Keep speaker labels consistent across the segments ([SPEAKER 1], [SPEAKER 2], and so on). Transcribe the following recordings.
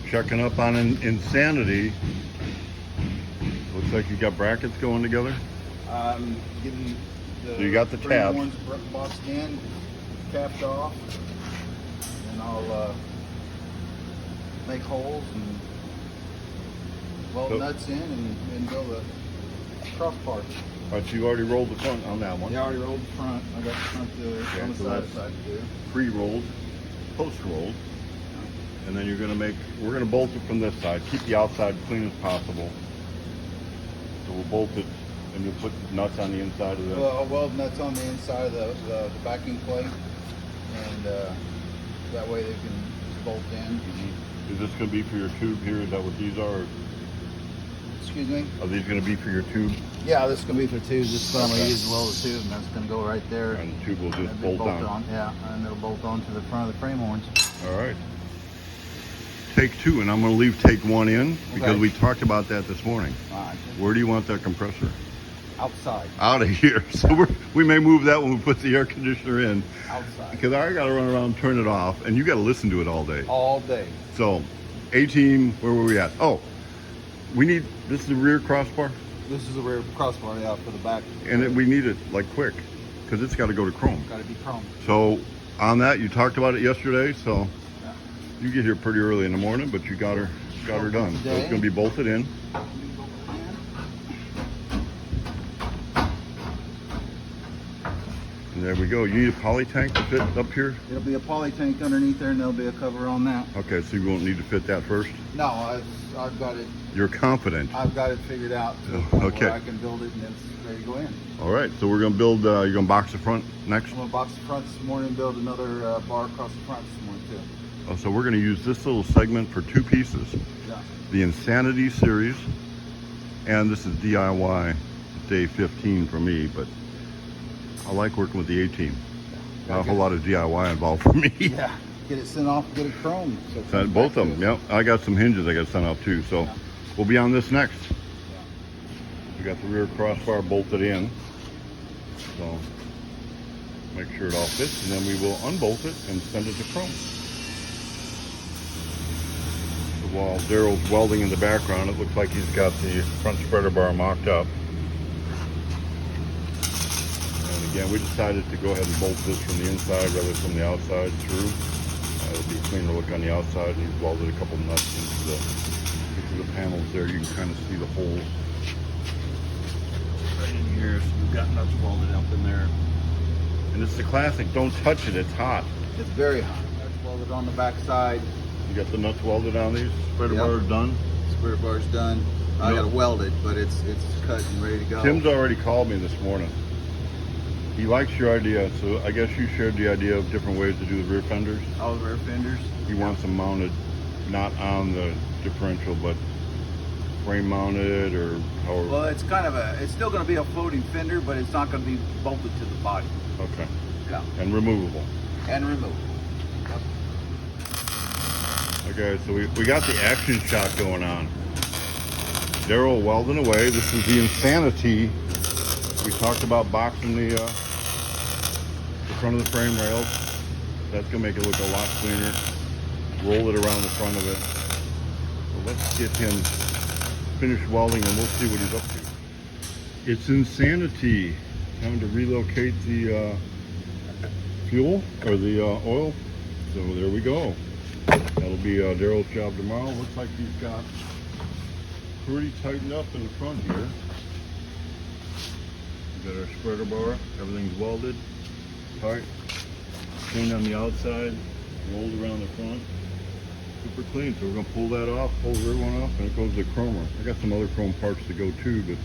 [SPEAKER 1] Checking up on Insanity. Looks like you got brackets going together.
[SPEAKER 2] Getting the
[SPEAKER 1] So you got the tabs.
[SPEAKER 2] ones boxed in, capped off, and I'll make holes and weld nuts in and build a cross part.
[SPEAKER 1] All right, so you already rolled the front on that one.
[SPEAKER 2] Yeah, I already rolled the front. I got the front on the side to do.
[SPEAKER 1] Pre-rolled, post-rolled. And then we're gonna bolt it from this side. Keep the outside clean as possible. So we'll bolt it, and you'll put nuts on the inside of the...
[SPEAKER 2] Well, I'll weld nuts on the inside of the backing plate, and that way they can bolt in.
[SPEAKER 1] Mm-hmm. Is this gonna be for your tube here? Is that what these are? Or
[SPEAKER 2] Excuse me?
[SPEAKER 1] are these gonna be for your tube?
[SPEAKER 2] Yeah, this is going to be for tubes. This is going to use as well as tube, and that's going to go right there.
[SPEAKER 1] And the tube will just
[SPEAKER 2] bolt
[SPEAKER 1] on.
[SPEAKER 2] Yeah, and it'll bolt on to the front of the frame horns.
[SPEAKER 1] All right. Take two, and I'm going to leave take one in because we talked about that this morning.
[SPEAKER 2] All right.
[SPEAKER 1] Where do you want that compressor?
[SPEAKER 2] Outside.
[SPEAKER 1] Out of here. So we may move that when we put the air conditioner in.
[SPEAKER 2] Outside.
[SPEAKER 1] Because I got to run around and turn it off, and you got to listen to it all day.
[SPEAKER 2] All day.
[SPEAKER 1] So, A-team, where were we at? Oh, this is the rear crossbar?
[SPEAKER 2] This is the rear crossbar, yeah, for the back.
[SPEAKER 1] And we need it, like, quick, because it's got to go to chrome.
[SPEAKER 2] Got to be chrome.
[SPEAKER 1] So, on that, you talked about it yesterday, so you get here pretty early in the morning, but you got her done. So it's going to be bolted in. And there we go. You need a poly tank to fit up here?
[SPEAKER 2] It'll be a poly tank underneath there, and there'll be a cover on that.
[SPEAKER 1] Okay, so you won't need to fit that first?
[SPEAKER 2] No, I've got it.
[SPEAKER 1] You're confident?
[SPEAKER 2] I've got it figured out.
[SPEAKER 1] Okay.
[SPEAKER 2] Where I can build it, and it's ready to go in.
[SPEAKER 1] All right, so we're going to build, you're going to box the front next?
[SPEAKER 2] I'm going to box the front this morning and build another bar across the front this morning, too.
[SPEAKER 1] Oh, so we're going to use this little segment for two pieces.
[SPEAKER 2] Yeah.
[SPEAKER 1] The Insanity series, and this is DIY day 15 for me, but I like working with the A-team. Not a whole lot of DIY involved for me.
[SPEAKER 2] Yeah, get it sent off, get it chromed. So
[SPEAKER 1] Both of them, yep. I got some hinges I got sent off too, so we'll be on this next. We got the rear crossbar bolted in, so make sure it all fits, and then we will unbolt it and send it to chrome. So while Daryl's welding in the background, it looks like he's got the front spreader bar mocked up. Again, we decided to go ahead and bolt this from the inside rather than from the outside through. It'll be a cleaner look on the outside. He's welded a couple nuts into the panels there. You can kind of see the holes right in here. So we've got nuts welded up in there. And it's the classic, don't touch it, it's hot.
[SPEAKER 2] It's very hot. Nuts welded on the back side.
[SPEAKER 1] You got the nuts welded on these? Spreader bar done?
[SPEAKER 2] Spreader bar's done. I got to weld it, but it's cut and ready to go.
[SPEAKER 1] Tim's already called me this morning. He likes your idea, so I guess you shared the idea of different ways to do the rear fenders.
[SPEAKER 2] All the rear fenders.
[SPEAKER 1] He wants them mounted not on the differential, but frame mounted or however.
[SPEAKER 2] Well, it's still going to be a floating fender, but it's not going to be bolted to the body.
[SPEAKER 1] Okay.
[SPEAKER 2] Yeah.
[SPEAKER 1] And removable.
[SPEAKER 2] And removable. Yep.
[SPEAKER 1] Okay, so we got the action shot going on. Daryl welding away. This is the Insanity. We talked about boxing the front of the frame rails. That's gonna make it look a lot cleaner. Roll it around the front of it. So let's get him finished welding and we'll see what he's up to. It's Insanity. Time to relocate the fuel or the oil. So there we go. That'll be Daryl's job tomorrow. Looks like he's got pretty tightened up in the front here. Got our spreader bar, everything's welded, tight, clean on the outside, rolled around the front, super clean. So we're gonna pull that off, pull the rear one off, and it goes to the chromer. I got some other chrome parts to go too, but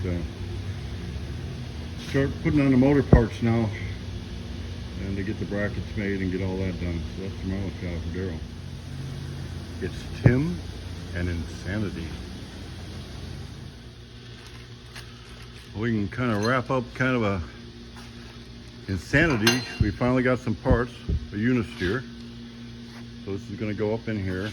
[SPEAKER 1] start putting on the motor parts now, and to get the brackets made and get all that done. So that's tomorrow's job for Daryl. It's Tim and Insanity. We can kind of wrap up kind of a Insanity. We finally got some parts, a unisteer. So this is going to go up in here,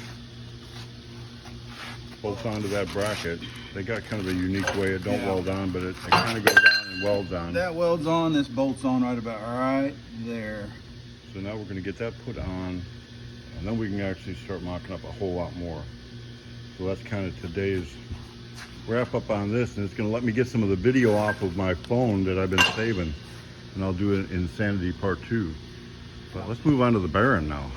[SPEAKER 1] bolts onto that bracket. They got kind of a unique way. It don't weld on, but it kind of goes on and welds on.
[SPEAKER 2] That welds on, this bolts on right about right there.
[SPEAKER 1] So now we're going to get that put on, and then we can actually start mocking up a whole lot more. So that's kind of today's wrap up on this, and it's going to let me get some of the video off of my phone that I've been saving, and I'll do an Insanity Part 2. But let's move on to the Baron now.